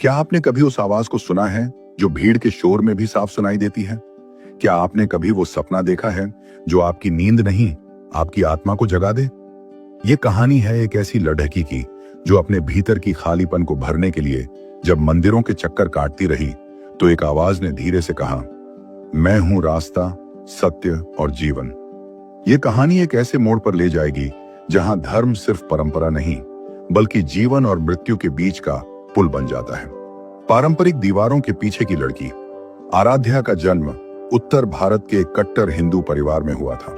क्या आपने कभी उस आवाज को सुना है जो भीड़ के शोर में भी साफ सुनाई देती है? क्या आपने कभी वो सपना देखा है जो आपकी नींद नहीं, आपकी आत्मा को जगा दे? ये कहानी है एक ऐसी लड़की की जो अपने भीतर की खालीपन को भरने के लिए जब मंदिरों के चक्कर काटती रही तो एक आवाज ने धीरे से कहा, मैं हूं रास्ता, सत्य और जीवन। ये कहानी एक ऐसे मोड़ पर ले जाएगी जहां धर्म सिर्फ परंपरा नहीं बल्कि जीवन और मृत्यु के बीच का पुल बन जाता है। पारंपरिक दीवारों के पीछे की लड़की आराध्या का जन्म उत्तर भारत के एक कट्टर हिंदू परिवार में हुआ था।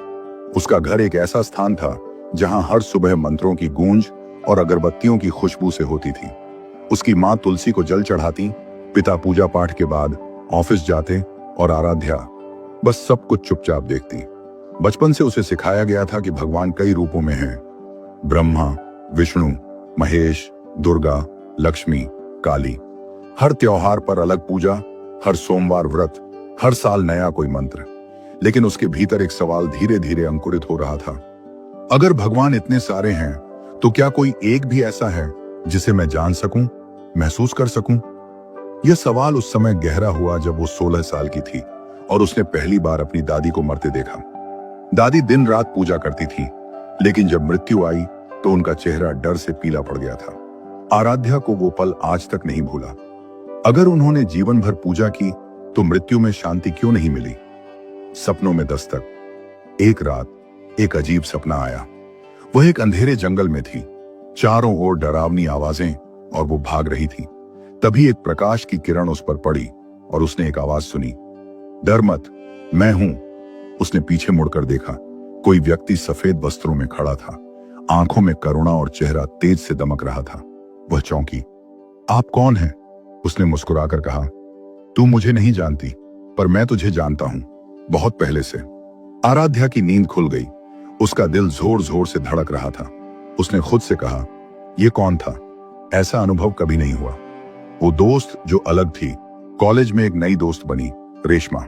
उसका घर एक ऐसा स्थान था जहां हर सुबह मंत्रों की गूंज और अगरबत्तियों की खुशबू से होती थी। उसकी मां तुलसी को जल चढ़ाती, पिता पूजा पाठ के बाद ऑफिस जाते और आराध्या बस सब कुछ चुपचाप देखती। बचपन से उसे सिखाया गया था कि भगवान कई रूपों में हैं, ब्रह्मा, विष्णु, महेश, दुर्गा, लक्ष्मी, काली। हर त्योहार पर अलग पूजा, हर सोमवार व्रत, हर साल नया कोई मंत्र। लेकिन उसके भीतर एक सवाल धीरे धीरे अंकुरित हो रहा था, अगर भगवान इतने सारे हैं तो क्या कोई एक भी ऐसा है जिसे मैं जान सकूं, महसूस कर सकूं? यह सवाल उस समय गहरा हुआ जब वो 16 साल की थी और उसने पहली बार अपनी दादी को मरते देखा। दादी दिन रात पूजा करती थी, लेकिन जब मृत्यु आई तो उनका चेहरा डर से पीला पड़ गया था। आराध्या को वो पल आज तक नहीं भूला। अगर उन्होंने जीवन भर पूजा की तो मृत्यु में शांति क्यों नहीं मिली? सपनों में दस्तक। एक रात एक अजीब सपना आया। वह एक अंधेरे जंगल में थी, चारों ओर डरावनी आवाजें और वो भाग रही थी। तभी एक प्रकाश की किरण उस पर पड़ी और उसने एक आवाज सुनी, डर मत, मैं हूं। उसने पीछे मुड़कर देखा। कोई व्यक्ति सफेद वस्त्रों में खड़ा था, आंखों में करुणा और चेहरा तेज से दमक रहा था। वह चौंकी। आप कौन हैं? उसने मुस्कुराकर कहा, तू मुझे नहीं जानती, पर मैं तुझे जानता हूं, बहुत पहले से। आराध्या की नींद खुल गई। उसका दिल जोर जोर से धड़क रहा था। उसने खुद से कहा, यह कौन था? ऐसा अनुभव कभी नहीं हुआ। वो दोस्त जो अलग थी, कॉलेज में एक नई दोस्त बनी, रेशमा।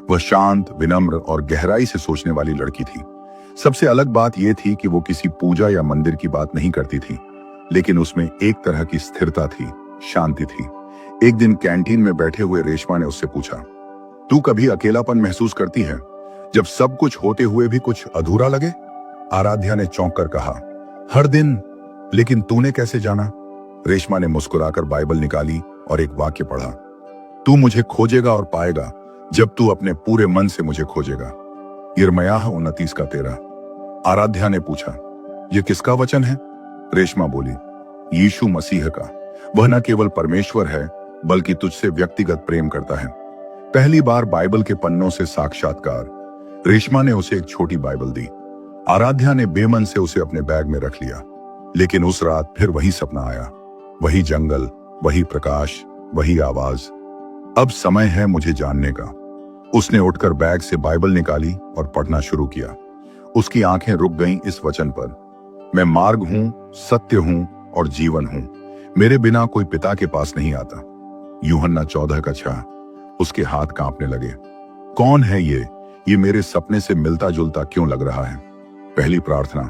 वह शांत, विनम्र और गहराई से सोचने वाली लड़की थी। सबसे अलग बात यह थी कि वो किसी पूजा या मंदिर की बात नहीं करती थी, लेकिन उसमें एक तरह की स्थिरता थी, शांति थी। एक दिन कैंटीन में बैठे हुए रेशमा ने उससे पूछा, तू कभी अकेलापन महसूस करती है जब सब कुछ होते हुए भी कुछ अधूरा लगे? आराध्या ने चौंक कर कहा, हर दिन। लेकिन तूने कैसे जाना? रेशमा ने मुस्कुराकर बाइबल निकाली और एक वाक्य पढ़ा, तू मुझे खोजेगा और पाएगा जब तू अपने पूरे मन से मुझे खोजेगा। यिर्मयाह 29:13। आराध्या ने पूछा, यह किसका वचन है? रेशमा बोली, यीशु मसीह का। वह न केवल परमेश्वर है बल्कि तुझसे व्यक्तिगत प्रेम करता है। पहली बार बाइबल के पन्नों से साक्षात्कार। रेशमा ने उसे एक छोटी बाइबल दी। आराध्या ने बेमन से उसे अपने बैग में रख लिया। लेकिन उस रात फिर वही सपना आया, वही जंगल, वही प्रकाश, वही आवाज। अब समय है मुझे जानने का। उसने उठकर बैग से बाइबल निकाली और पढ़ना शुरू किया। उसकी आंखें रुक गईं इस वचन पर, मैं मार्ग हूं, सत्य हूं और जीवन हूं। मेरे बिना कोई पिता के पास नहीं आता। यूहन्ना 14:6। उसके हाथ कांपने लगे। कौन है ये मेरे सपने से मिलता जुलता क्यों लग रहा है? पहली प्रार्थना,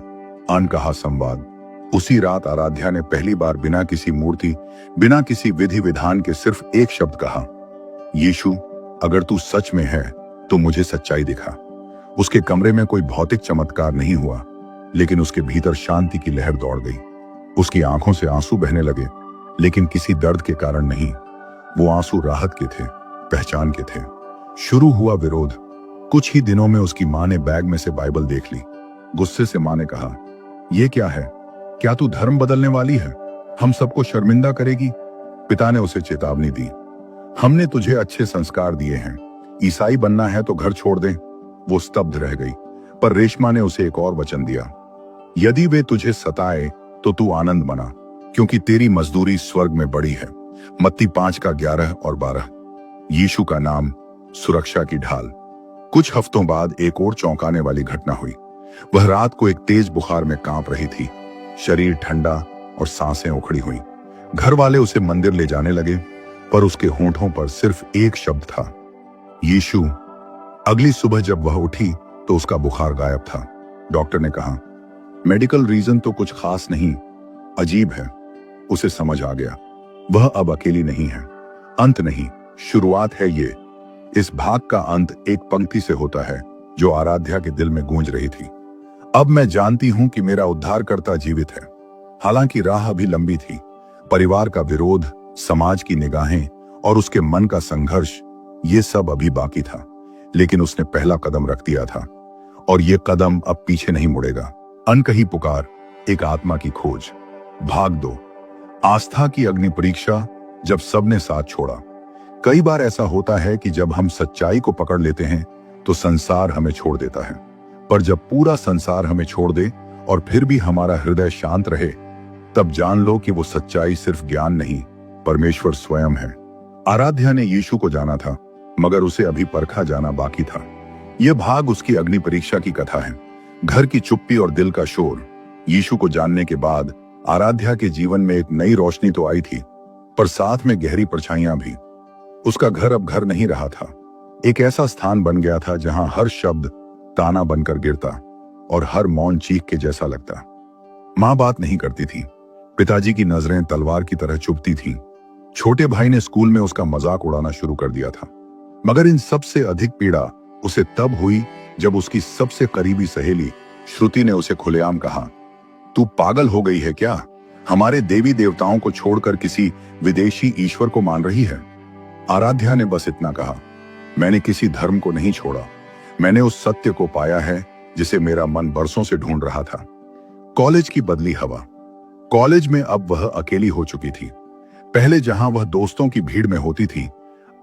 अनकहा संवाद। उसी रात आराध्या ने पहली बार बिना किसी मूर्ति, बिना किसी विधि विधान के सिर्फ एक शब्द कहा, यीशु, अगर तू सच में है तो मुझे सच्चाई दिखा। उसके कमरे में कोई भौतिक चमत्कार नहीं हुआ, लेकिन उसके भीतर शांति की लहर दौड़ गई। उसकी आंखों से आंसू बहने लगे, लेकिन किसी दर्द के कारण नहीं। वो आंसू राहत के थे, पहचान के थे। शुरू हुआ विरोध। कुछ ही दिनों में उसकी मां ने बैग में से बाइबल देख ली। गुस्से से मां ने कहा, यह क्या है? क्या तू धर्म बदलने वाली है? हम सबको शर्मिंदा करेगी। पिता ने उसे चेतावनी दी, हमने तुझे अच्छे संस्कार दिए हैं, ईसाई बनना है तो घर छोड़ दे। वो स्तब्ध रह गई, पर रेशमा ने उसे एक और वचन दिया, यदि वे तुझे सताए तो तू आनंद मना, क्योंकि तेरी मजदूरी स्वर्ग में बड़ी है। मत्ती 5:11 और 12। यीशु का नाम, सुरक्षा की ढाल। कुछ हफ्तों बाद एक और चौंकाने वाली घटना हुई। वह रात को एक तेज बुखार में कांप रही थी, शरीर ठंडा और सांसें उखड़ी हुई। घर वाले उसे मंदिर ले जाने लगे, पर उसके होंठों पर सिर्फ एक शब्द था, यीशु। अगली सुबह जब वह उठी तो उसका बुखार गायब था। डॉक्टर ने कहा, मेडिकल रीजन तो कुछ खास नहीं, अजीब है। उसे समझ आ गया, वह अब अकेली नहीं है। अंत नहीं, शुरुआत है ये। इस भाग का अंत एक पंक्ति से होता है जो आराध्या के दिल में गूंज रही थी। अब मैं जानती हूं कि मेरा उद्धारकर्ता जीवित है। हालांकि राह अभी लंबी थी। परिवार का विरोध, समाज की निगाहें और उसके मन का संघर्ष, ये सब अभी बाकी था। लेकिन उसने पहला कदम रख दिया था और ये कदम अब पीछे नहीं मुड़ेगा। अनकही पुकार, एक आत्मा की खोज। भाग 2, आस्था की अग्नि परीक्षा, जब सबने साथ छोड़ा। कई बार ऐसा होता है कि जब हम सच्चाई को पकड़ लेते हैं तो संसार हमें छोड़ देता है, पर जब पूरा संसार हमें छोड़ दे और फिर भी हमारा हृदय शांत रहे, तब जान लो कि वो सच्चाई सिर्फ ज्ञान नहीं, परमेश्वर स्वयं है। आराध्या ने यीशु को जाना था, मगर उसे अभी परखा जाना बाकी था। यह भाग उसकी अग्नि परीक्षा की कथा है। घर की चुप्पी और दिल का शोर। यीशु को जानने के बाद आराध्या के जीवन में एक नई रोशनी तो आई थी, पर साथ में गहरी परछाइयां भी। उसका घर अब घर नहीं रहा था। एक ऐसा स्थान बन गया था जहां हर शब्द ताना बनकर गिरता और हर मौन चीख के जैसा लगता। मां बात नहीं करती थी। पिताजी की नजरें तलवार की तरह चुभती थीं। छोटे भाई ने स्कूल में उसका मजाक उड़ाना शुरू कर दिया था। मगर इन सबसे अधिक पीड़ा उसे तब हुई जब उसकी सबसे करीबी सहेली श्रुति ने उसे खुलेआम कहा, तू पागल हो गई है क्या? हमारे देवी देवताओं को छोड़कर किसी विदेशी ईश्वर को मान रही है। आराध्या ने बस इतना कहा, मैंने किसी धर्म को नहीं छोड़ा, मैंने उस सत्य को पाया है जिसे मेरा मन बरसों से ढूंढ रहा था। कॉलेज की बदली हवा। कॉलेज में अब वह अकेली हो चुकी थी। पहले जहां वह दोस्तों की भीड़ में होती थी,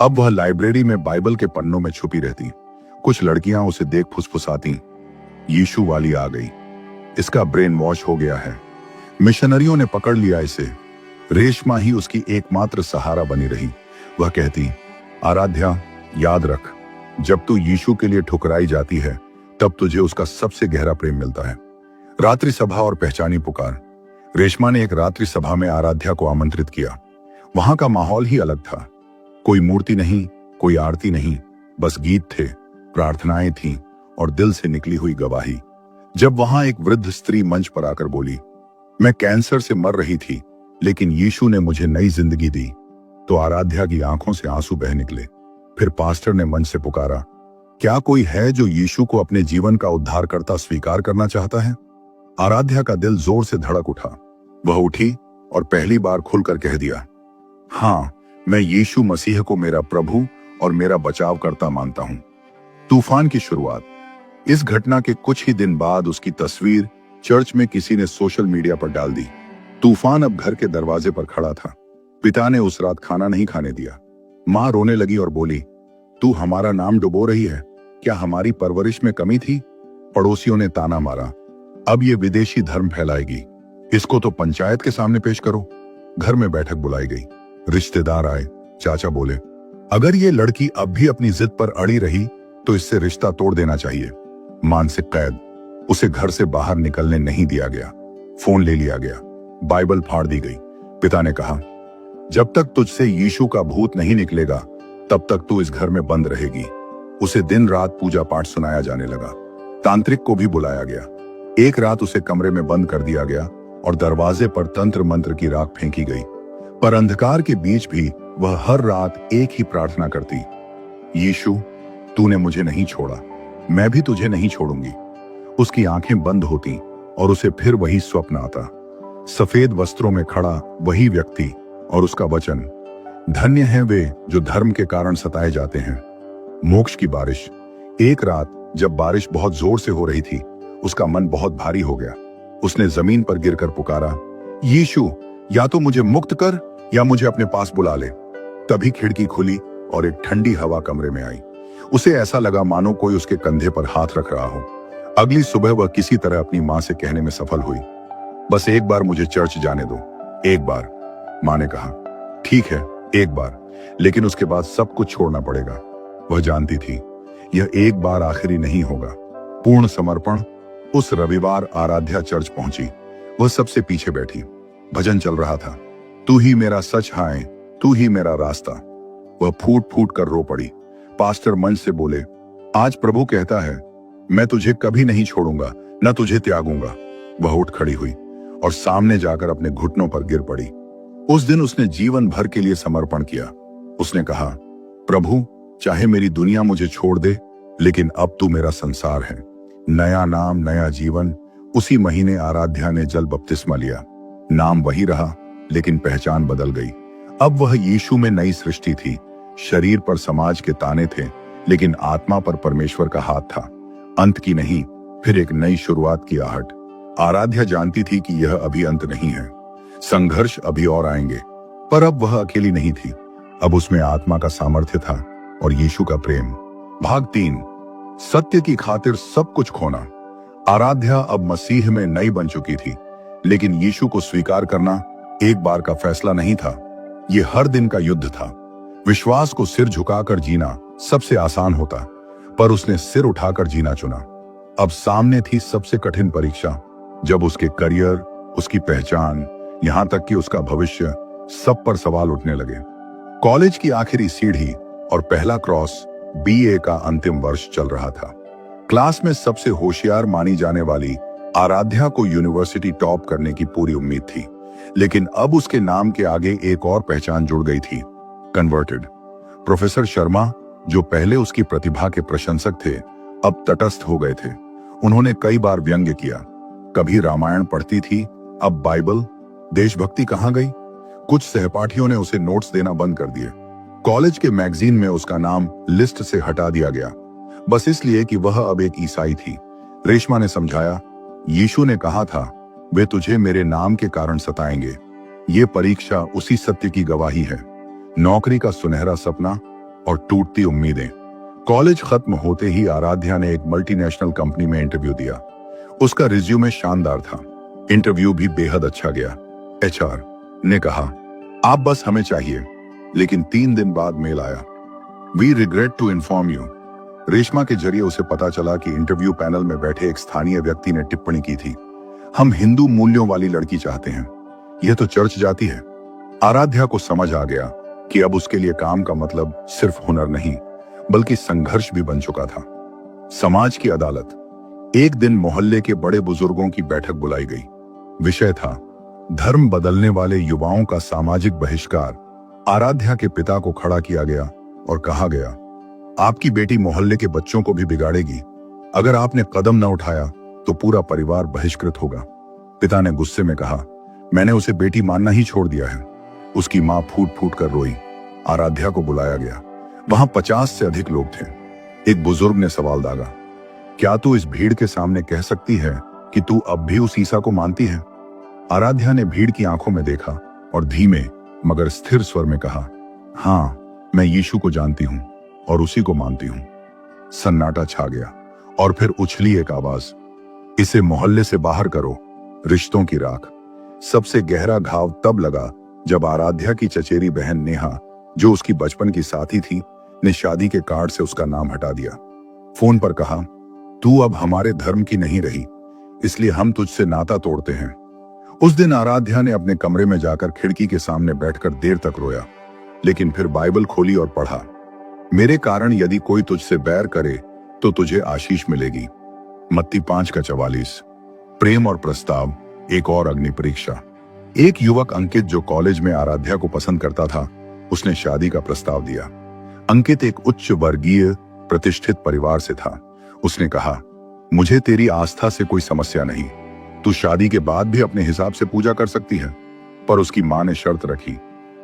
अब वह लाइब्रेरी में बाइबल के पन्नों में छुपी रहती। कुछ लड़कियां उसे देख फुसफुसाती, यीशु वाली आ गई, इसका ब्रेन वॉश हो गया है, मिशनरियों ने पकड़ लिया इसे। रेशमा ही उसकी एकमात्र सहारा बनी रही। वह कहती, आराध्या, याद रख, जब तू यीशु के लिए ठुकराई जाती है तब तुझे उसका सबसे गहरा प्रेम मिलता है। रात्रि सभा और पहचानी पुकार। रेशमा ने एक रात्रि सभा में आराध्या को आमंत्रित किया। वहां का माहौल ही अलग था। कोई मूर्ति नहीं, कोई आरती नहीं, बस गीत थे, प्रार्थनाएं थीं और दिल से निकली हुई गवाही। जब वहां एक वृद्ध स्त्री मंच पर आकर बोली, मैं कैंसर से मर रही थी लेकिन यीशु ने मुझे नई जिंदगी दी, तो आराध्या की आंखों से आंसू बह निकले। फिर पास्टर ने मंच से पुकारा, क्या कोई है जो यीशु को अपने जीवन का उद्धारकर्ता स्वीकार करना चाहता है? आराध्या का दिल जोर से धड़क उठा। वह उठी और पहली बार खुलकर कह दिया, हाँ, मैं यीशु मसीह को मेरा प्रभु और मेरा बचावकर्ता मानता हूं। तूफान की शुरुआत। इस घटना के कुछ ही दिन बाद उसकी तस्वीर चर्च में किसी ने सोशल मीडिया पर डाल दी। तूफान अब घर के दरवाजे पर खड़ा था। पिता ने उस रात खाना नहीं खाने दिया। मां रोने लगी और बोली, तू हमारा नाम डुबो रही है, क्या हमारी परवरिश में कमी थी? पड़ोसियों ने ताना मारा, अब ये विदेशी धर्म फैलाएगी, इसको तो पंचायत के सामने पेश करो। घर में बैठक बुलाई गई। रिश्तेदार आए। चाचा बोले, अगर ये लड़की अब भी अपनी जिद पर अड़ी रही तो इससे रिश्ता तोड़ देना चाहिए। मानसिक कैद। उसे घर से बाहर निकलने नहीं दिया गया। फोन ले लिया गया। बाइबल फाड़ दी गई। पिता ने कहा, जब तक तुझसे यीशु का भूत नहीं निकलेगा तब तक तू इस घर में बंद रहेगी। उसे दिन रात पूजा पाठ सुनाया जाने लगा। तांत्रिक को भी बुलाया गया। एक रात उसे कमरे में बंद कर दिया गया और दरवाजे पर तंत्र मंत्र की राख फेंकी गई। पर अंधकार के बीच भी वह हर रात एक ही प्रार्थना करती, यीशु, तूने मुझे नहीं छोड़ा, मैं भी तुझे नहीं छोड़ूंगी। उसकी आंखें बंद होती और उसे फिर वही स्वप्न आता, सफेद वस्त्रों में खड़ा वही व्यक्ति और उसका वचन, धन्य हैं वे जो धर्म के कारण सताए जाते हैं। मोक्ष की बारिश। एक रात जब बारिश बहुत जोर से हो रही थी, उसका मन बहुत भारी हो गया। उसने जमीन पर गिरकर पुकारा, यीशु, या तो मुझे मुक्त कर या मुझे अपने पास बुला ले। तभी खिड़की खुली और एक ठंडी हवा कमरे में आई। उसे ऐसा लगा मानो कोई उसके कंधे पर हाथ रख रहा हो। अगली सुबह वह किसी तरह अपनी मां से कहने में सफल हुई, बस एक बार मुझे चर्च जाने दो, एक बार। मां ने कहा, ठीक है, एक बार, लेकिन उसके बाद सब कुछ छोड़ना पड़ेगा। वह जानती थी यह एक बार आखिरी नहीं होगा। पूर्ण समर्पण। उस रविवार आराध्या चर्च पहुंची। वह सबसे पीछे बैठी। भजन चल रहा था, तू ही मेरा सच है, तू ही मेरा रास्ता। वह फूट फूट कर रो पड़ी। पास्टर मंच से बोले, आज प्रभु कहता है, मैं तुझे कभी नहीं छोड़ूंगा, न तुझे त्यागूंगा। वह उठ खड़ी हुई और सामने जाकर अपने घुटनों पर गिर पड़ी। उस दिन उसने जीवन भर के लिए समर्पण किया। उसने कहा, प्रभु, चाहे मेरी दुनिया मुझे छोड़ दे, लेकिन अब तू मेरा संसार है। नया नाम, नया जीवन। उसी महीने आराध्या ने जल बपतिस्मा लिया। नाम वही रहा, लेकिन पहचान बदल गई। अब वह यीशु में नई सृष्टि थी। शरीर पर समाज के ताने थे, लेकिन आत्मा पर परमेश्वर का हाथ था। अंत की नहीं, फिर एक नई शुरुआत की आहट। आराध्या जानती थी कि यह अभी अंत नहीं है, संघर्ष अभी और आएंगे। पर अब वह अकेली नहीं थी। अब उसमें आत्मा का सामर्थ्य था और यीशु का प्रेम। भाग 3, सत्य की खातिर सब कुछ खोना। आराध्या अब मसीह में नई बन चुकी थी, लेकिन यीशु को स्वीकार करना एक बार का फैसला नहीं था। यह हर दिन का युद्ध था। विश्वास को सिर झुकाकर जीना सबसे आसान होता, पर उसने सिर उठाकर जीना चुना। अब सामने थी सबसे कठिन परीक्षा, जब उसके करियर, उसकी पहचान, यहां तक कि उसका भविष्य, सब पर सवाल उठने लगे। कॉलेज की आखिरी सीढ़ी और पहला क्रॉस, बीए का अंतिम वर्ष चल रहा था। क्लास में सबसे होशियार मानी जाने वाली आराध्या को यूनिवर्सिटी टॉप करने की पूरी उम्मीद थी, लेकिन अब उसके नाम के आगे एक और पहचान जुड़ गई थी, कन्वर्टेड। प्रोफेसर शर्मा, जो पहले उसकी प्रतिभा के प्रशंसक थे, अब तटस्थ हो गए थे। उन्होंने कई बार व्यंग्य किया। कभी रामायण पढ़ती थी, अब बाइबल। देशभक्ति कहां गई? कुछ सहपाठियों ने उसे नोट्स देना बंद कर दिए। कॉलेज के मैगजीन में उसका नाम लिस्ट से हटा दिया गया, बस इसलिए कि वह अब एक ईसाई थी। रेशमा ने समझाया, यीशु ने कहा था, वे तुझे मेरे नाम के कारण सताएंगे। ये परीक्षा उसी सत्य की गवाही है। नौकरी का सुनहरा सपना और टूटती उम्मीदें। कॉलेज खत्म होते ही आराध्या ने एक मल्टीनेशनल कंपनी में इंटरव्यू दिया। उसका रिज्यूमे शानदार था, इंटरव्यू भी बेहद अच्छा गया। एचआर ने कहा, आप बस हमें चाहिए। लेकिन 3 दिन बाद मेल आया, we regret to inform you. Reshma के जरिए उसे पता चला कि इंटरव्यू पैनल में बैठे एक स्थानीय व्यक्ति ने टिप्पणी की थी, हम हिंदू मूल्यों वाली लड़की चाहते हैं, यह तो चर्च जाती है। आराध्या को समझ आ गया कि अब उसके लिए काम का मतलब सिर्फ हुनर नहीं, बल्कि संघर्ष भी बन चुका था। समाज की अदालत। एक दिन मोहल्ले के बड़े बुजुर्गों की बैठक बुलाई गई। विषय था धर्म बदलने वाले युवाओं का सामाजिक बहिष्कार। आराध्या के पिता को खड़ा किया गया और कहा गया, आपकी बेटी मोहल्ले के बच्चों को भी बिगाड़ेगी। अगर आपने कदम न उठाया तो पूरा परिवार बहिष्कृत होगा। पिता ने गुस्से में कहा, मैंने उसे बेटी मानना ही छोड़ दिया है। उसकी मां फूट फूट कर रोई। आराध्या को बुलाया गया। वहां 50 से अधिक लोग थे। एक बुजुर्ग ने सवाल दागा, क्या तू इस भीड़ के सामने कह सकती है कि तू अब भी उस ईसा को मानती है? आराध्या ने भीड़ की आंखों में देखा और धीमे मगर स्थिर स्वर में कहा, हां, मैं यीशु को जानती हूं और उसी को मानती हूं। सन्नाटा छा गया और फिर उछली एक आवाज, इसे मोहल्ले से बाहर करो। रिश्तों की राख। सबसे गहरा घाव तब लगा जब आराध्या की चचेरी बहन नेहा, जो उसकी बचपन की साथी थी, ने शादी के कार्ड से उसका नाम हटा दिया। फोन पर कहा, तू अब हमारे धर्म की नहीं रही, इसलिए हम तुझसे नाता तोड़ते हैं। उस दिन आराध्या ने अपने कमरे में जाकर खिड़की के सामने बैठकर देर तक रोया, लेकिन फिर बाइबल खोली और पढ़ा, मेरे कारण यदि कोई तुझसे बैर करे तो तुझे आशीष मिलेगी। मत्ती 5:44। प्रेम और प्रस्ताव। एक और अग्नि परीक्षा। एक युवक अंकित, जो कॉलेज में आराध्या को पसंद करता था, उसने शादी का प्रस्ताव दिया। अंकित एक उच्च वर्गीय प्रतिष्ठित परिवार से था। उसने कहा, मुझे तेरी आस्था से कोई समस्या नहीं, तू शादी के बाद भी अपने हिसाब से पूजा कर सकती है। पर उसकी मां ने शर्त रखी,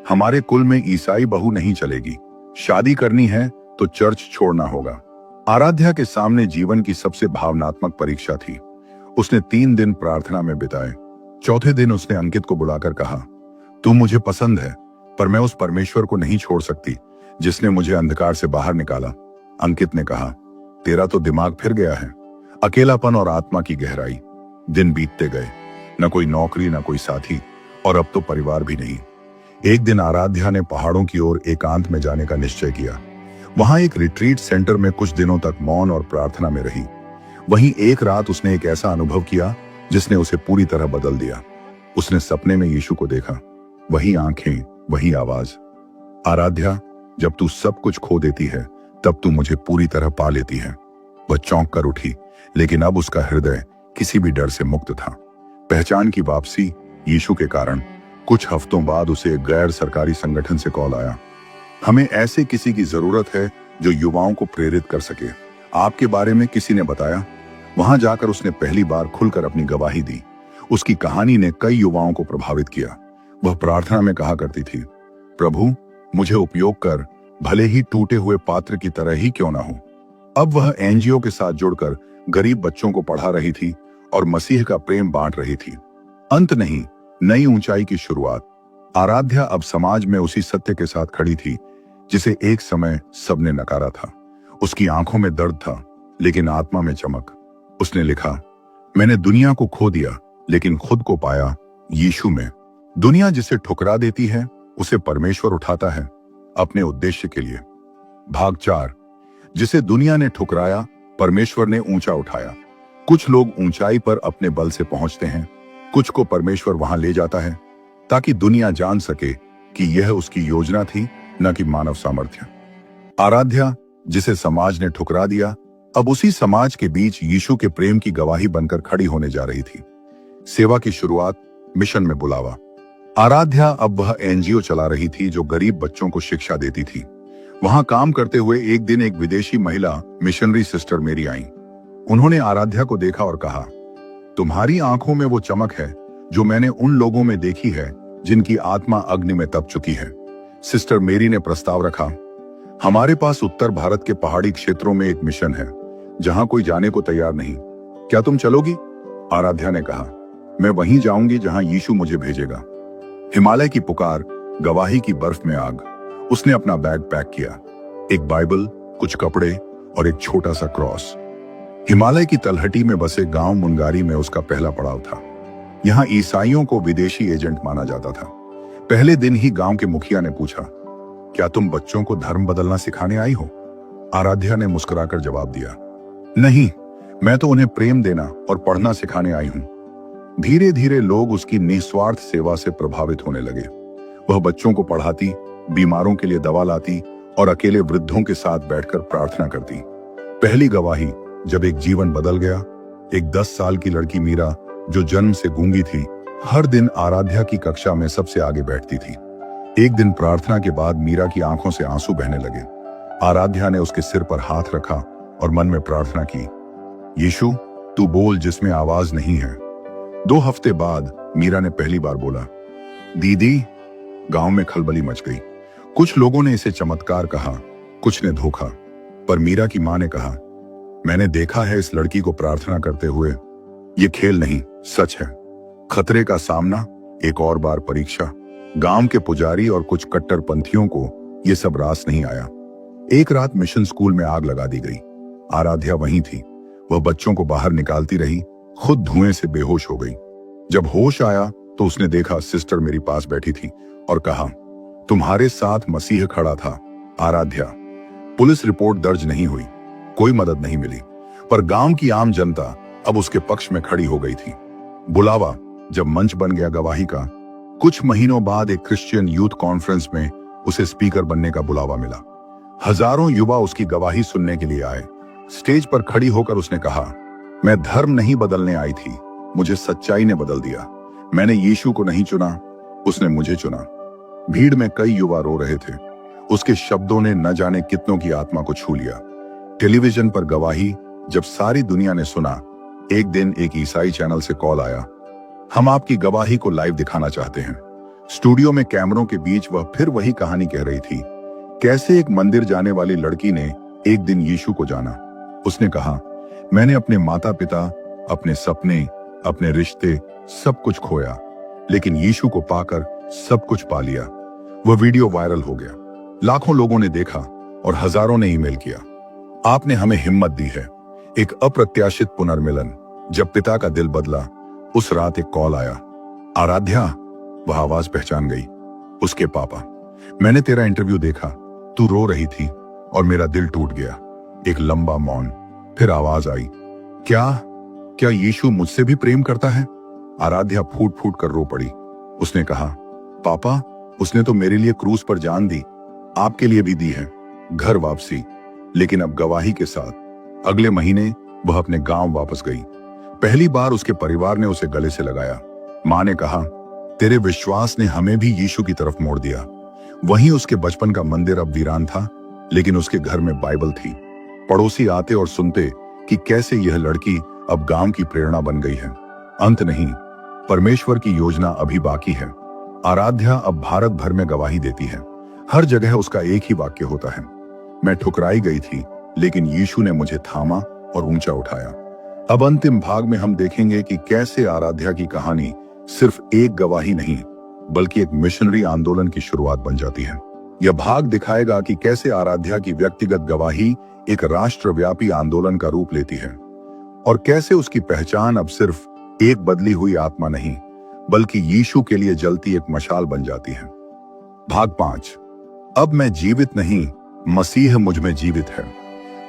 हमारे कुल में ईसाई बहू नहीं चलेगी, शादी करनी है तो चर्च छोड़ना होगा। आराध्या के सामने जीवन की सबसे भावनात्मक परीक्षा थी। उसने 3 दिन प्रार्थना में बिताए। चौथे दिन उसने अंकित को बुलाकर कहा, तू मुझे पसंद है, पर मैं उस परमेश्वर को नहीं छोड़ सकती जिसने मुझे अंधकार से बाहर निकाला। अंकित ने कहा, तेरा तो दिमाग फिर गया है। अकेलापन और आत्मा की गहराई। दिन बीतते गए, न कोई नौकरी, न कोई साथी, और अब तो परिवार भी नहीं। एक दिन आराध्या ने पहाड़ों की ओर एकांत में जाने का निश्चय किया। वहां एक रिट्रीट सेंटर में कुछ दिनों तक मौन और प्रार्थना में रही। वहीं एक रात उसने एक ऐसा अनुभव किया जिसने उसे पूरी तरह बदल दिया। उसने सपने में यीशु को देखा, वही आंखें, वही आवाज, आराध्या, जब तू सब कुछ खो देती है तब तू मुझे पूरी तरह पा लेती है। वह चौंक कर उठी, लेकिन अब उसका हृदय किसी भी डर से मुक्त था। पहचान की वापसी, यीशु के कारण, कुछ हफ्तों बाद उसे एक गैर सरकारी संगठन से कॉल आया। हमें ऐसे किसी की जरूरत है जो युवाओं को प्रेरित कर सके। आपके बारे में किसी ने बताया। वहां जाकर उसने पहली बार खुलकर अपनी गवाही दी। उसकी कहानी ने कई युवाओं को प्रभावित किया। वह प्रार्थना में कहा करती थी, प्रभु मुझे उपयोग कर, भले ही टूटे हुए पात्र की तरह ही क्यों ना हो। अब वह एनजीओ के साथ जुड़कर गरीब बच्चों को पढ़ा रही थी और मसीह का प्रेम बांट रही थी। अंत नहीं, नई ऊंचाई की शुरुआत। आराध्या अब समाज में उसी सत्य के साथ खड़ी थी जिसे एक समय सबने नकारा था। उसकी आंखों में दर्द था लेकिन आत्मा में चमक। उसने लिखा, मैंने दुनिया को खो दिया लेकिन खुद को पाया यीशु में। दुनिया जिसे ठुकरा देती है उसे परमेश्वर उठाता है अपने उद्देश्य के लिए। भाग 4। जिसे दुनिया ने ठुकराया परमेश्वर ने ऊंचा उठाया। कुछ लोग ऊंचाई पर अपने बल से पहुंचते हैं, कुछ को परमेश्वर वहां ले जाता है ताकि दुनिया जान सके कि यह उसकी योजना थी, न कि मानव सामर्थ्य। आराध्या जिसे समाज ने ठुकरा दिया अब उसी समाज के बीच यीशु के प्रेम की गवाही बनकर खड़ी होने जा रही थी। सेवा की शुरुआत, मिशन में बुलावा। आराध्या अब वह एनजीओ चला रही थी जो गरीब बच्चों को शिक्षा देती थी। वहां काम करते हुए एक दिन एक विदेशी महिला मिशनरी सिस्टर मेरी आई। उन्होंने आराध्या को देखा और कहा, तुम्हारी आंखों में वो चमक है जो मैंने उन लोगों में देखी है जिनकी आत्मा अग्नि में तप चुकी है। सिस्टर मेरी ने प्रस्ताव रखा, हमारे पास उत्तर भारत के पहाड़ी क्षेत्रों में एक मिशन है जहां कोई जाने को तैयार नहीं, क्या तुम चलोगी? आराध्या ने कहा, मैं वहीं जाऊंगी जहां यीशु मुझे भेजेगा। हिमालय की पुकार, गवाही की बर्फ में आग। उसने अपना बैग पैक किया, एक बाइबल, कुछ कपड़े और एक छोटा सा क्रॉस। हिमालय की तलहटी में बसे गांव मुनगारी में उसका पहला पड़ाव था। यहाँ ईसाइयों को विदेशी एजेंट माना जाता था। पहले दिन ही गांव के मुखिया ने पूछा, क्या तुम बच्चों को धर्म बदलना सिखाने आई हो? आराध्या ने मुस्कुराकर जवाब दिया, नहीं, मैं तो उन्हें प्रेम देना और पढ़ना सिखाने आई हूं। धीरे धीरे लोग उसकी निस्वार्थ सेवा से प्रभावित होने लगे। वह बच्चों को पढ़ाती, बीमारों के लिए दवा लाती और अकेले वृद्धों के साथ बैठकर प्रार्थना करती। पहली गवाही, जब एक जीवन बदल गया। एक 10 साल की लड़की मीरा जो जन्म से गूंगी थी, हर दिन आराध्या की कक्षा में सबसे आगे बैठती थी। एक दिन प्रार्थना के बाद मीरा की आंखों से आंसू बहने लगे। आराध्या ने उसके सिर पर हाथ रखा और मन में प्रार्थना की, यीशु तू बोल जिसमें आवाज नहीं है। 2 हफ्ते बाद मीरा ने पहली बार बोला, दीदी। गांव में खलबली मच गई। कुछ लोगों ने इसे चमत्कार कहा, कुछ ने धोखा, पर मीरा की मां ने कहा, मैंने देखा है इस लड़की को प्रार्थना करते हुए। ये खेल नहीं, सच है। खतरे का सामना, एक और बार परीक्षा। गांव के पुजारी और कुछ कट्टरपंथियों को यह सब रास नहीं आया। एक रात मिशन स्कूल में आग लगा दी गई। आराध्या वहीं थी। वह बच्चों को बाहर निकालती रही, खुद धुएं से बेहोश हो गई। जब होश आया तो उसने देखा सिस्टर मेरी पास बैठी थी और कहा, तुम्हारे साथ मसीह खड़ा था। आराध्या। पुलिस रिपोर्ट दर्ज नहीं हुई, कोई मदद नहीं मिली, पर गांव की आम जनता अब उसके पक्ष में खड़ी हो गई थी। बुलावा, जब मंच बन गया गवाही का। कुछ महीनों बाद एक क्रिश्चियन यूथ कॉन्फ्रेंस में उसे स्पीकर बनने का बुलावा मिला। हजारों युवा उसकी गवाही सुनने के लिए आए। स्टेज पर खड़ी होकर उसने कहा, मैं धर्म नहीं बदलने आई थी, मुझे सच्चाई ने बदल दिया। मैंने यीशु को नहीं चुना, उसने मुझे चुना। भीड़ में कई युवा रो रहे थे। उसके शब्दों ने न जाने कितनों की आत्मा को छू लिया। टेलीविजन पर गवाही जब सारी दुनिया ने सुना, एक दिन एक ईसाई चैनल से कॉल आया, हम आपकी गवाही को लाइव दिखाना चाहते हैं। स्टूडियो में कैमरों के बीच वह फिर वही कहानी कह रही थी, कैसे एक मंदिर जाने वाली लड़की ने एक दिन यीशु को जाना। उसने कहा, मैंने अपने माता पिता, अपने सपने, अपने रिश्ते, सब कुछ खोया, लेकिन यीशु को पाकर सब कुछ पा लिया। वह वीडियो वायरल हो गया, लाखों लोगों ने देखा और हजारों ने ईमेल किया। आपने हमें हिम्मत दी है। एक अप्रत्याशित पुनर्मिलन। जब पिता का दिल बदला, उस रात एक कॉल आया, आराध्या। वह आवाज पहचान गई, उसके पापा। मैंने तेरा इंटरव्यू देखा, तू रो रही थी और मेरा दिल टूट गया। एक लंबा मौन, फिर आवाज आई, क्या यीशु मुझसे भी प्रेम करता है? आराध्या फूट फूट कर रो पड़ी। उसने कहा, पापा, उसने तो मेरे लिए क्रूस पर जान दी, आपके लिए भी दी है, घर वापसी, लेकिन अब गवाही के साथ। अगले महीने वह अपने गांव वापस गई। पहली बार उसके परिवार ने उसे गले से लगाया। मां ने कहा, तेरे विश्वास ने हमें भी यीशु की तरफ मोड़ दिया। वहीं उसके बचपन का मंदिर अब वीरान था, लेकिन उसके घर में बाइबल थी। पड़ोसी आते और सुनते कि कैसे यह लड़की अब गांव की प्रेरणा बन गई है। अंत नहीं, परमेश्वर की योजना अभी बाकी है। आराध्या अब भारत भर में गवाही देती है। हर जगह उसका एक ही वाक्य होता है, मैं ठुकराई गई थी, लेकिन यीशु ने मुझे थामा और ऊंचा उठाया। अब अंतिम भाग में हम देखेंगे कि कैसे आराध्या की कहानी सिर्फ एक गवाही नहीं, बल्कि एक मिशनरी आंदोलन की शुरुआत बन जाती है। यह भाग दिखाएगा कि कैसे आराध्या की व्यक्तिगत गवाही एक राष्ट्रव्यापी आंदोलन का रूप लेती है, और कैसे उसकी पहचान अब सिर्फ एक बदली हुई आत्मा नहीं, बल्कि यीशु के लिए जलती एक मशाल बन जाती है। भाग 5। अब मैं जीवित नहीं, मसीह मुझ में जीवित है।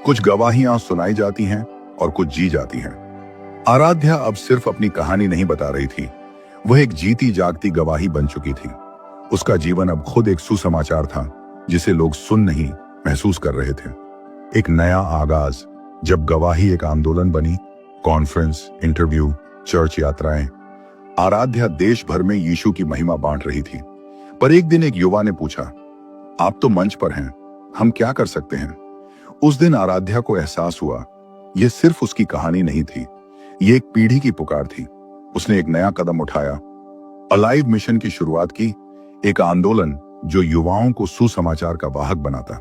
कुछ गवाहियां सुनाई जाती हैं और कुछ जी जाती हैं। आराध्या अब सिर्फ अपनी कहानी नहीं बता रही थी, वह एक जीती जागती गवाही बन चुकी थी। उसका जीवन अब खुद एक सुसमाचार था, जिसे लोग सुन नहीं, महसूस कर रहे थे। एक नया आगाज, जब गवाही एक आंदोलन बनी। कॉन्फ्रेंस, इंटरव्यू, चर्च यात्राएं। आराध्या देश भर में यीशु की महिमा बांट रही थी। पर एक दिन एक युवा ने पूछा, आप तो मंच पर हैं, हम क्या कर सकते हैं? उस दिन आराध्या को एहसास हुआ, यह सिर्फ उसकी कहानी नहीं थी, ये एक पीढ़ी की पुकार थी। उसने एक नया कदम उठाया, अलाइव मिशन की शुरुआत की, एक आंदोलन जो युवाओं को सुसमाचार का वाहक बनाता।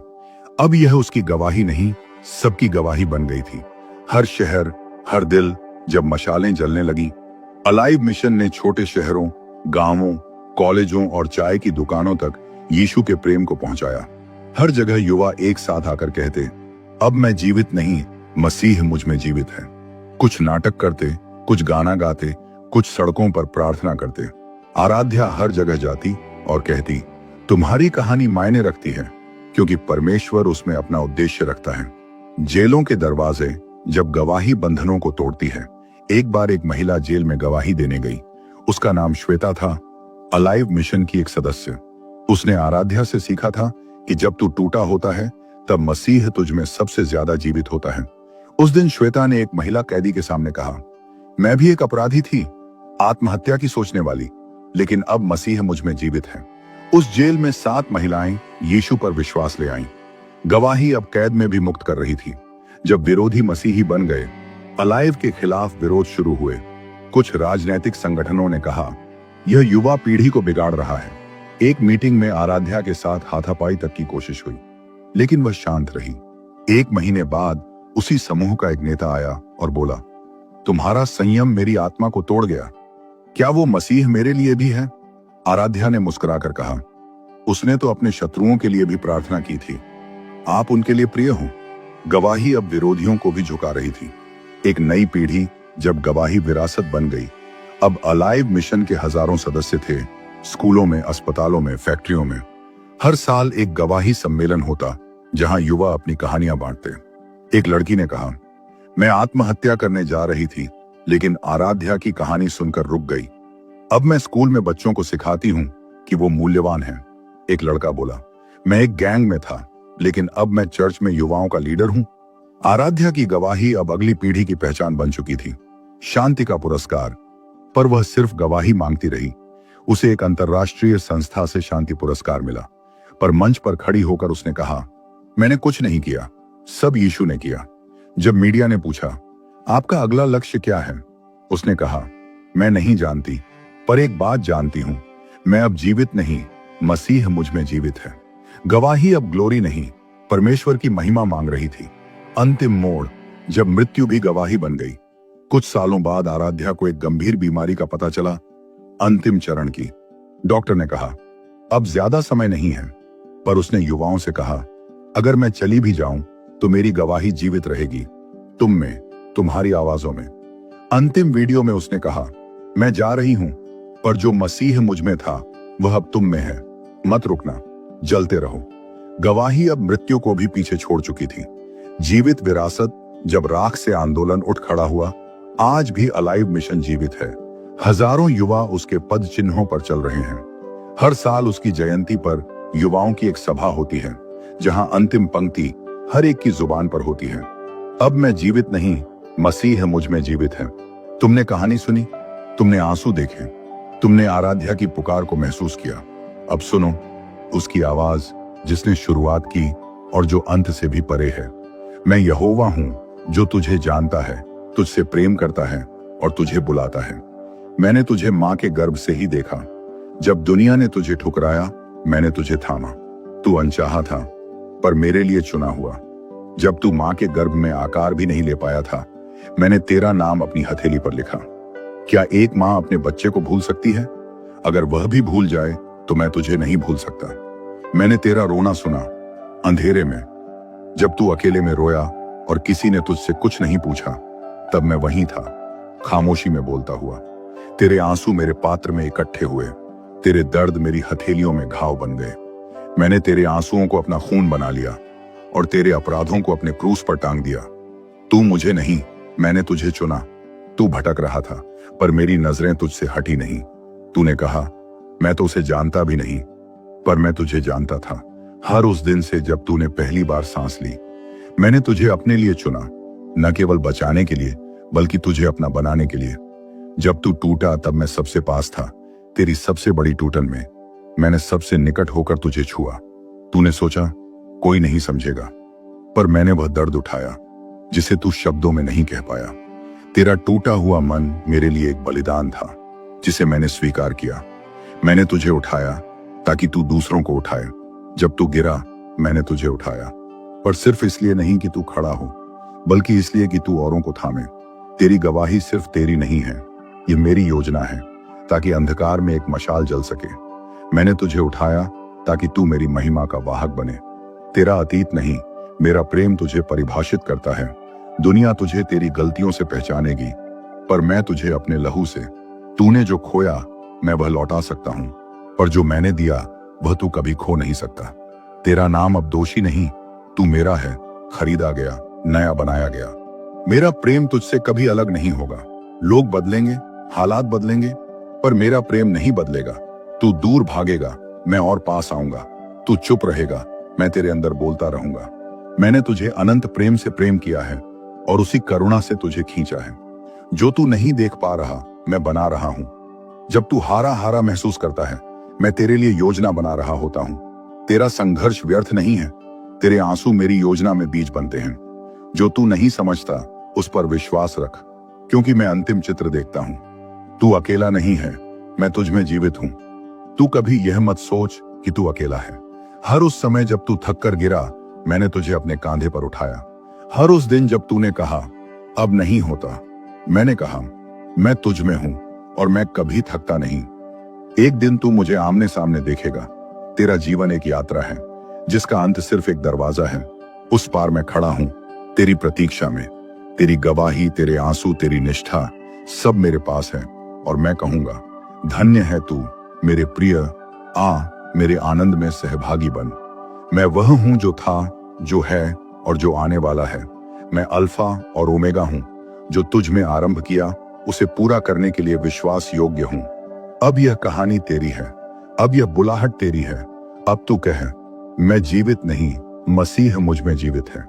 अब यह उसकी गवाही नहीं, सबकी गवाही बन गई थी। हर शहर, हर दिल जब मशालें जलने लगी, अलाइव मिशन ने छोटे शहरों, गांवों, कॉलेजों और चाय की दुकानों तक यीशु के प्रेम को पहुंचाया। हर जगह युवा एक साथ आकर कहते, अब मैं जीवित नहीं, मसीह मुझ में जीवित है। कुछ नाटक करते, कुछ गाना गाते, कुछ सड़कों पर प्रार्थना करते। आराध्या हर जगह जाती और कहती, तुम्हारी कहानी मायने रखती है, क्योंकि परमेश्वर उसमें अपना उद्देश्य रखता है। जेलों के दरवाजे जब गवाही बंधनों को तोड़ती है। एक बार एक महिला जेल में गवाही देने गई। उसका नाम श्वेता था, अलाइव मिशन की एक सदस्य। उसने आराध्या से सीखा था कि जब तू टूटा होता है, तब मसीह तुझ में सबसे ज्यादा जीवित होता है। उस दिन श्वेता ने एक महिला कैदी के सामने कहा, मैं भी एक अपराधी थी, आत्महत्या की सोचने वाली, लेकिन अब मसीह मुझ में जीवित है। उस जेल में 7 महिलाएं यीशु पर विश्वास ले आईं। गवाही अब कैद में भी मुक्त कर रही थी। जब विरोधी मसीही बन गए, अलाइव के खिलाफ विरोध शुरू हुए। कुछ राजनीतिक संगठनों ने कहा, यह युवा पीढ़ी को बिगाड़ रहा है। एक मीटिंग में आराध्या के साथ हाथापाई तक की कोशिश हुई, लेकिन वह शांत रही। 1 महीने बाद उसी समूह का एक नेता आया और बोला, तुम्हारा संयम मेरी आत्मा को तोड़ गया। क्या वो मसीह मेरे लिए भी है? आराध्या ने मुस्कुराकर कहा, उसने तो अपने शत्रुओं के लिए भी प्रार्थना की थी, आप उनके लिए प्रिय हो। गवाही अब विरोधियों को भी झुका रही थी। एक नई पीढ़ी जब गवाही विरासत बन गई। अब अलाइव मिशन के हजारों सदस्य थे, स्कूलों में, अस्पतालों में, फैक्ट्रियों में। हर साल एक गवाही सम्मेलन होता, जहां युवा अपनी कहानियां बांटते। एक लड़की ने कहा, मैं आत्महत्या करने जा रही थी, लेकिन आराध्या की कहानी सुनकर रुक गई। अब मैं स्कूल में बच्चों को सिखाती हूँ कि वो मूल्यवान हैं। एक लड़का बोला, मैं एक गैंग में था, लेकिन अब मैं चर्च में युवाओं का लीडर हूँ। आराध्या की गवाही अब अगली पीढ़ी की पहचान बन चुकी थी। शांति का पुरस्कार, पर वह सिर्फ गवाही मांगती रही। उसे एक अंतर्राष्ट्रीय संस्था से शांति पुरस्कार मिला, पर मंच पर खड़ी होकर उसने कहा, मैंने कुछ नहीं किया, सब यीशु ने किया। जब मीडिया ने पूछा, आपका अगला लक्ष्य क्या है? उसने कहा, मैं नहीं जानती, पर एक बात जानती हूं, मैं अब जीवित नहीं, मसीह मुझ में जीवित है। गवाही अब ग्लोरी नहीं, परमेश्वर की महिमा मांग रही थी। अंतिम मोड़, जब मृत्यु भी गवाही बन गई। कुछ सालों बाद आराध्या को एक गंभीर बीमारी का पता चला, अंतिम चरण की। डॉक्टर ने कहा, अब ज्यादा समय नहीं है, पर उसने युवाओं से कहा, अगर मैं चली भी जाऊं तो मेरी गवाही जीवित रहेगी, तुम में, तुम्हारी आवाजों में। अंतिम वीडियो में उसने कहा, मैं जा रही हूं, पर जो मसीह मुझ में था वह अब तुम में है। मत रुकना, जलते रहो। गवाही अब मृत्यु को भी पीछे छोड़ चुकी थी। जीवित विरासत, जब राख से आंदोलन उठ खड़ा हुआ, आज भी अलाइव मिशन जीवित है। हजारों युवा उसके पद चिन्हों पर चल रहे हैं। हर साल उसकी जयंती पर युवाओं की एक सभा होती है, जहां अंतिम पंक्ति हर एक की जुबान पर होती है, अब मैं जीवित नहीं, मसीह मुझ में जीवित है। तुमने कहानी सुनी, तुमने आंसू देखे, तुमने आराध्या की पुकार को महसूस किया। अब सुनो उसकी आवाज जिसने शुरुआत की और जो अंत से भी परे है। मैं यहोवा हूं जो तुझे जानता है, तुझसे प्रेम करता है और तुझे बुलाता है। मैंने तुझे मां के गर्भ से ही देखा। जब दुनिया ने तुझे ठुकराया, मैंने तुझे थामा। तू अनचाहा था पर मेरे लिए चुना हुआ। जब तू मां के गर्भ में आकार भी नहीं ले पाया था, मैंने तेरा नाम अपनी हथेली पर लिखा। क्या एक मां अपने बच्चे को भूल सकती है? अगर वह भी भूल जाए तो मैं तुझे नहीं भूल सकता। मैंने तेरा रोना सुना अंधेरे में, जब तू अकेले में रोया और किसी ने तुझसे कुछ नहीं पूछा। तब मैं वहीं था, खामोशी में बोलता हुआ। तेरे आंसू मेरे पात्र में इकट्ठे हुए, तेरे दर्द मेरी हथेलियों में घाव बन गए। मैंने तेरे आंसुओं को अपना खून बना लिया और तेरे अपराधों को अपने क्रूस पर टांग दिया। तू मुझे नहीं, मैंने तुझे चुना। तू भटक रहा था पर मेरी नजरें तुझसे हटी नहीं। तूने कहा मैं तो उसे जानता भी नहीं, पर मैं तुझे जानता था। हर उस दिन से जब तूने पहली बार सांस ली, मैंने तुझे अपने लिए चुना, न केवल बचाने के लिए बल्कि तुझे अपना बनाने के लिए। जब तू टूटा तब मैं सबसे पास था। तेरी सबसे बड़ी टूटन में मैंने सबसे निकट होकर तुझे छुआ। तूने सोचा कोई नहीं समझेगा, पर मैंने वह दर्द उठाया जिसे तू शब्दों में नहीं कह पाया। तेरा टूटा हुआ मन मेरे लिए एक बलिदान था जिसे मैंने स्वीकार किया। मैंने तुझे उठाया ताकि तू दूसरों को उठाए। जब तू गिरा मैंने तुझे उठाया, पर सिर्फ इसलिए नहीं कि तू खड़ा हो, बल्कि इसलिए कि तू औरों को थामे। तेरी गवाही सिर्फ तेरी नहीं है, ये मेरी योजना है, ताकि अंधकार में एक मशाल जल सके। मैंने तुझे उठाया ताकि तू मेरी महिमा का वाहक बने। तेरा अतीत नहीं, मेरा प्रेम तुझे परिभाषित करता है। दुनिया तुझे तेरी गलतियों से पहचानेगी, पर मैं तुझे अपने लहू से। तूने जो खोया मैं वह लौटा सकता हूं, पर जो मैंने दिया वह तू कभी खो नहीं सकता। तेरा नाम अब दोषी नहीं, तू मेरा है, खरीदा गया, नया बनाया गया। मेरा प्रेम तुझसे कभी अलग नहीं होगा। लोग बदलेंगे, हालात बदलेंगे, पर मेरा प्रेम नहीं बदलेगा। तू दूर भागेगा, मैं और पास आऊंगा। तू चुप रहेगा, मैं तेरे अंदर बोलता रहूंगा। मैंने तुझे अनंत प्रेम से प्रेम किया है और उसी करुणा से तुझे खींचा है। जो तू नहीं देख पा रहा मैं बना रहा हूं। जब तू हारा हारा महसूस करता है, मैं तेरे लिए योजना बना रहा होता हूं। तेरा संघर्ष व्यर्थ नहीं है, तेरे आंसू मेरी योजना में बीज बनते हैं। जो तू नहीं समझता उस पर विश्वास रख, क्योंकि मैं अंतिम चित्र देखता हूं। तू अकेला नहीं है, मैं तुझ में जीवित हूं। तू कभी यह मत सोच कि तू अकेला है। हर उस समय जब तू थक कर गिरा, मैंने तुझे अपने कांधे पर उठाया। हर उस दिन जब तूने कहा अब नहीं होता, मैंने कहा मैं तुझ में हूं और मैं कभी थकता नहीं। एक दिन तू मुझे आमने सामने देखेगा। तेरा जीवन एक यात्रा है जिसका अंत सिर्फ एक दरवाजा है। उस पार मैं खड़ा हूं, तेरी प्रतीक्षा में। तेरी गवाही, तेरे आंसू, तेरी निष्ठा सब मेरे पास है, और मैं कहूंगा धन्य है तू मेरे प्रिय। आ मेरे आनंद में सहभागी बन। मैं वह हूं जो था, जो है और जो आने वाला है। मैं अल्फा और ओमेगा हूं। जो तुझ में आरंभ किया उसे पूरा करने के लिए विश्वास योग्य हूं। अब यह कहानी तेरी है, अब यह बुलाहट तेरी है। अब तू कह मैं जीवित नहीं, मसीह मुझ में जीवित है।